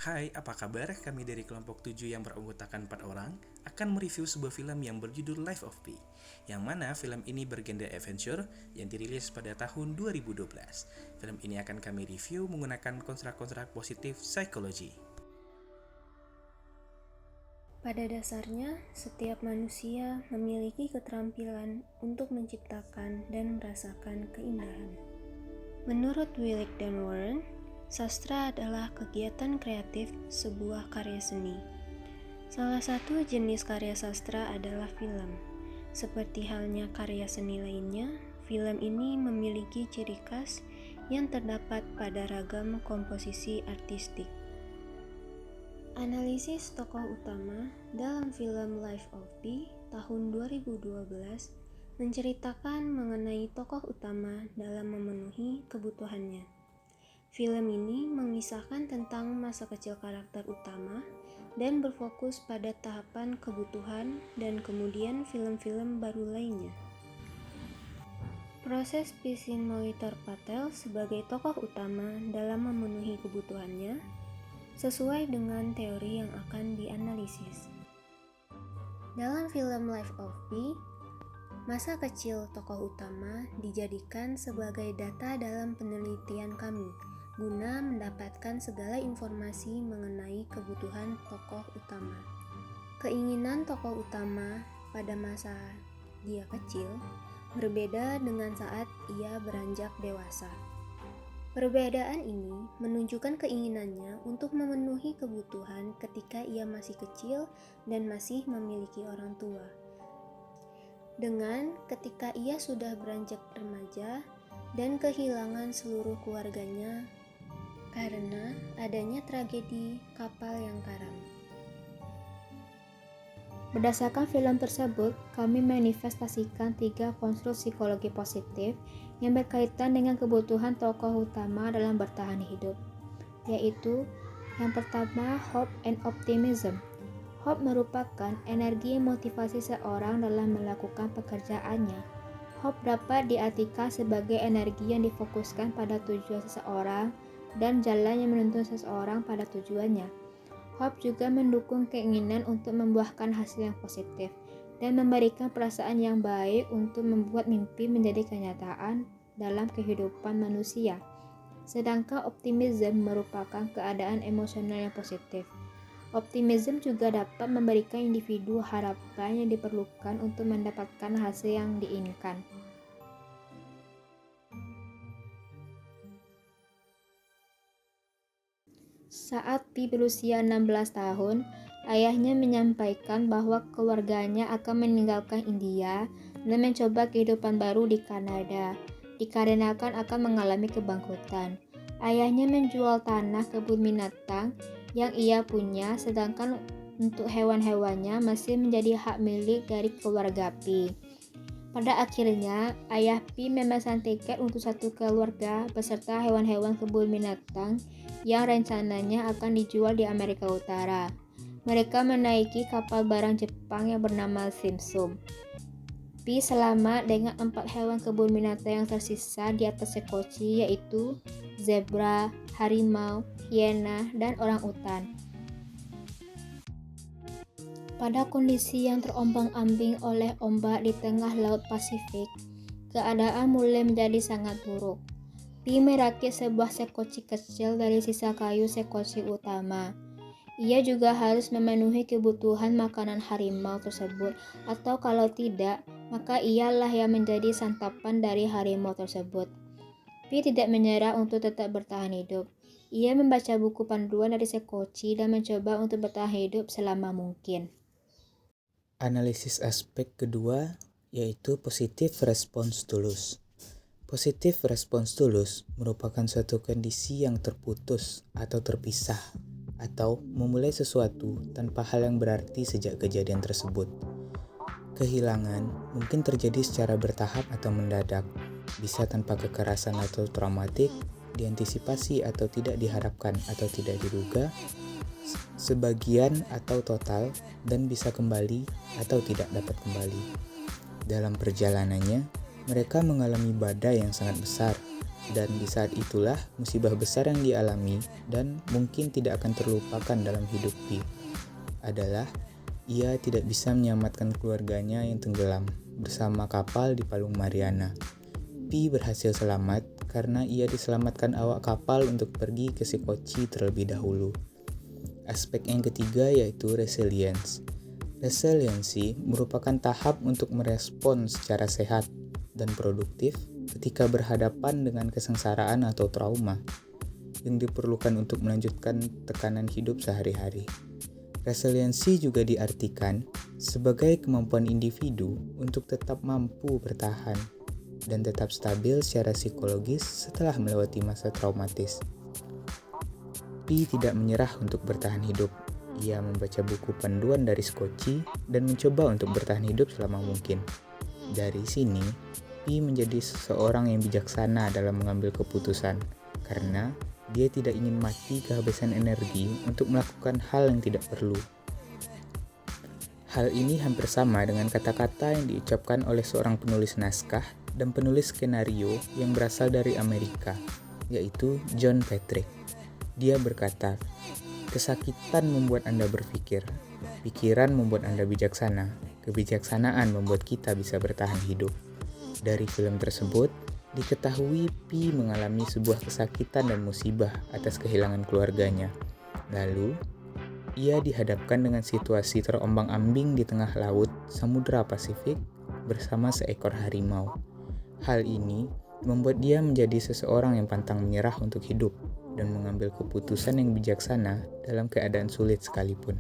Hai, apa kabar? Kami dari kelompok 7 yang beranggotakan 4 orang akan mereview sebuah film yang berjudul Life of Pi, yang mana film ini bergenre adventure yang dirilis pada tahun 2012. Film ini akan kami review menggunakan konstruk-konstruk positif psikologi. Pada dasarnya, setiap manusia memiliki keterampilan untuk menciptakan dan merasakan keindahan. Menurut Willig dan Warren, sastra adalah kegiatan kreatif sebuah karya seni. Salah satu jenis karya sastra adalah film. Seperti halnya karya seni lainnya, film ini memiliki ciri khas yang terdapat pada ragam komposisi artistik. Analisis tokoh utama dalam film Life of Pi tahun 2012 menceritakan mengenai tokoh utama dalam memenuhi kebutuhannya. Film ini mengisahkan tentang masa kecil karakter utama dan berfokus pada tahapan kebutuhan dan kemudian film-film baru lainnya. Proses Pisin Molitor Patel sebagai tokoh utama dalam memenuhi kebutuhannya sesuai dengan teori yang akan dianalisis. Dalam film Life of Pi, masa kecil tokoh utama dijadikan sebagai data dalam penelitian kami, guna mendapatkan segala informasi mengenai kebutuhan tokoh utama. Keinginan tokoh utama pada masa dia kecil berbeda dengan saat ia beranjak dewasa. Perbedaan ini menunjukkan keinginannya untuk memenuhi kebutuhan ketika ia masih kecil dan masih memiliki orang tua. Dengan ketika ia sudah beranjak remaja dan kehilangan seluruh keluarganya karena adanya tragedi kapal yang karam. Berdasarkan film tersebut, kami manifestasikan 3 konstruk psikologi positif yang berkaitan dengan kebutuhan tokoh utama dalam bertahan hidup, yaitu yang pertama, hope and optimism. Hope merupakan energi motivasi seorang dalam melakukan pekerjaannya. Hope dapat diartikan sebagai energi yang difokuskan pada tujuan seseorang dan jalan yang menuntun seseorang pada tujuannya. Hope juga mendukung keinginan untuk membuahkan hasil yang positif dan memberikan perasaan yang baik untuk membuat mimpi menjadi kenyataan dalam kehidupan manusia. Sedangkan optimism merupakan keadaan emosional yang positif. Optimism juga dapat memberikan individu harapan yang diperlukan untuk mendapatkan hasil yang diinginkan. Saat Pi berusia 16 tahun, ayahnya menyampaikan bahwa keluarganya akan meninggalkan India dan mencoba kehidupan baru di Kanada, dikarenakan akan mengalami kebangkrutan. Ayahnya menjual tanah kebun binatang yang ia punya, sedangkan untuk hewan-hewannya masih menjadi hak milik dari keluarga Pi. Pada akhirnya, ayah Pi memesan tiket untuk satu keluarga beserta hewan-hewan kebun binatang yang rencananya akan dijual di Amerika Utara. Mereka menaiki kapal barang Jepang yang bernama Simpson. Pi selamat dengan 4 hewan kebun binatang yang tersisa di atas sekoci, yaitu zebra, harimau, hiena, dan orangutan. Pada kondisi yang terombang-ambing oleh ombak di tengah Laut Pasifik, keadaan mulai menjadi sangat buruk. Pi merakit sebuah sekoci kecil dari sisa kayu sekoci utama. Ia juga harus memenuhi kebutuhan makanan harimau tersebut, atau kalau tidak, maka ialah yang menjadi santapan dari harimau tersebut. Pi tidak menyerah untuk tetap bertahan hidup. Ia membaca buku panduan dari sekoci dan mencoba untuk bertahan hidup selama mungkin. Analisis aspek kedua yaitu positive response to loss. Positive response to loss merupakan suatu kondisi yang terputus atau terpisah atau memulai sesuatu tanpa hal yang berarti sejak kejadian tersebut. Kehilangan mungkin terjadi secara bertahap atau mendadak, bisa tanpa kekerasan atau traumatik, diantisipasi atau tidak diharapkan atau tidak diduga, sebagian atau total, dan bisa kembali atau tidak dapat kembali. Dalam perjalanannya, mereka mengalami badai yang sangat besar, Dan di saat itulah musibah besar yang dialami dan mungkin tidak akan terlupakan dalam hidup Pi adalah ia tidak bisa menyelamatkan keluarganya yang tenggelam bersama kapal di Palung Mariana. Pi berhasil selamat karena ia diselamatkan awak kapal untuk pergi ke Sekoci terlebih dahulu. Aspek yang ketiga yaitu resilience. Resiliensi merupakan tahap untuk merespon secara sehat dan produktif ketika berhadapan dengan kesengsaraan atau trauma yang diperlukan untuk melanjutkan tekanan hidup sehari-hari. Resiliensi juga diartikan sebagai kemampuan individu untuk tetap mampu bertahan dan tetap stabil secara psikologis setelah melewati masa traumatis. Pi tidak menyerah untuk bertahan hidup. Ia membaca buku panduan dari Sekoci dan mencoba untuk bertahan hidup selama mungkin. Dari sini, Pi menjadi seseorang yang bijaksana dalam mengambil keputusan karena dia tidak ingin mati kehabisan energi untuk melakukan hal yang tidak perlu. Hal ini hampir sama dengan kata-kata yang diucapkan oleh seorang penulis naskah dan penulis skenario yang berasal dari Amerika, yaitu John Patrick. Dia berkata, "Kesakitan membuat Anda berpikir, pikiran membuat Anda bijaksana, kebijaksanaan membuat kita bisa bertahan hidup." Dari film tersebut, diketahui Pi mengalami sebuah kesakitan dan musibah atas kehilangan keluarganya. Lalu, ia dihadapkan dengan situasi terombang-ambing di tengah laut Samudra Pasifik bersama seekor harimau. Hal ini membuat dia menjadi seseorang yang pantang menyerah untuk hidup dan mengambil keputusan yang bijaksana dalam keadaan sulit sekalipun.